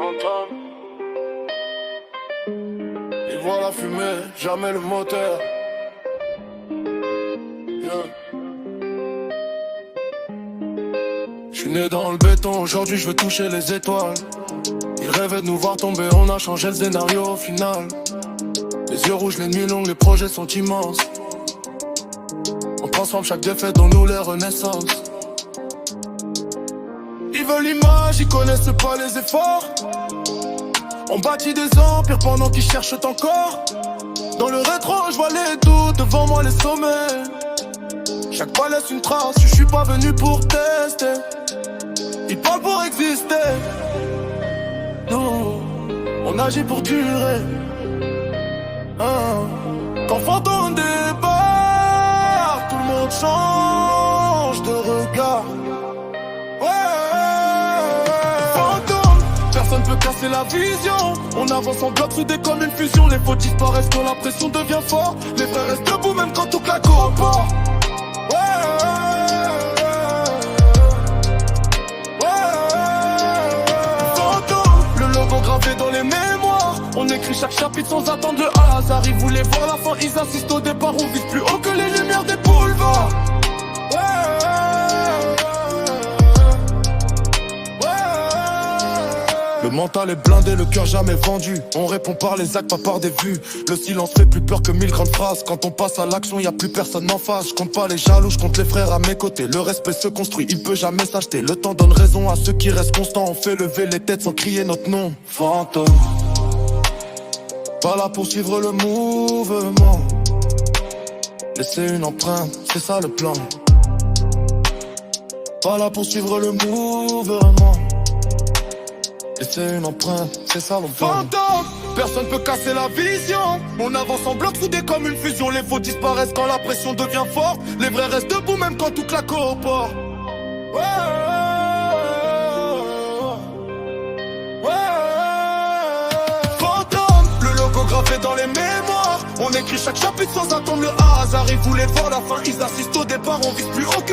Fantôme. Ils voient la fumée, jamais le moteur. Yeah. J'suis né dans le béton, aujourd'hui je veux toucher les étoiles. Ils rêvaient de nous voir tomber, on a changé le scénario au final. Les yeux rouges, les nuits longues, les projets sont immenses. On transforme chaque défaite en nous les renaissances. Ils veulent l'image, ils connaissent pas les efforts. On bâtit des empires pendant qu'ils cherchent encore. Dans le rétro, je vois les doutes, devant moi les sommets. Chaque pas laisse une trace, je suis pas venu pour tester. Ils parlent pour exister. Nous, on agit pour durer. Quand Fantôme débarque, tout le monde change de regard. Personne peut casser la vision. On avance en bloc soudés comme une fusion. Les faux disparaissent quand la pression devient forte. Les vrais restent debout même quand tout claque au port. Fantôme, le logo gravé dans les mémoires. On écrit chaque chapitre sans attendre le hasard. Ils voulaient voir la fin, ils assistent au départ. On vise plus haut que les lumières des boulevards. Le mental est blindé, le cœur jamais vendu. On répond par les actes, pas par des vues. Le silence fait plus peur que 1000 grandes phrases. Quand on passe à l'action, y a plus personne en face. Je compte pas les jaloux, je compte les frères à mes côtés. Le respect se construit, il peut jamais s'acheter. Le temps donne raison à ceux qui restent constants. On fait lever les têtes sans crier notre nom. Fantôme, pas là pour suivre le mouvement. Laisser une empreinte, c'est ça le plan. Pas là pour suivre le mouvement. C'est une empreinte, c'est ça le Fantôme, personne peut casser la vision. On avance en bloc soudés comme une fusion. Les faux disparaissent quand la pression devient forte. Les vrais restent debout même quand tout claque au port. Fantôme, le logo gravé dans les mémoires. On écrit chaque chapitre sans attendre le hasard. Ils voulaient voir la fin, ils assistent au départ. On vise plus haut que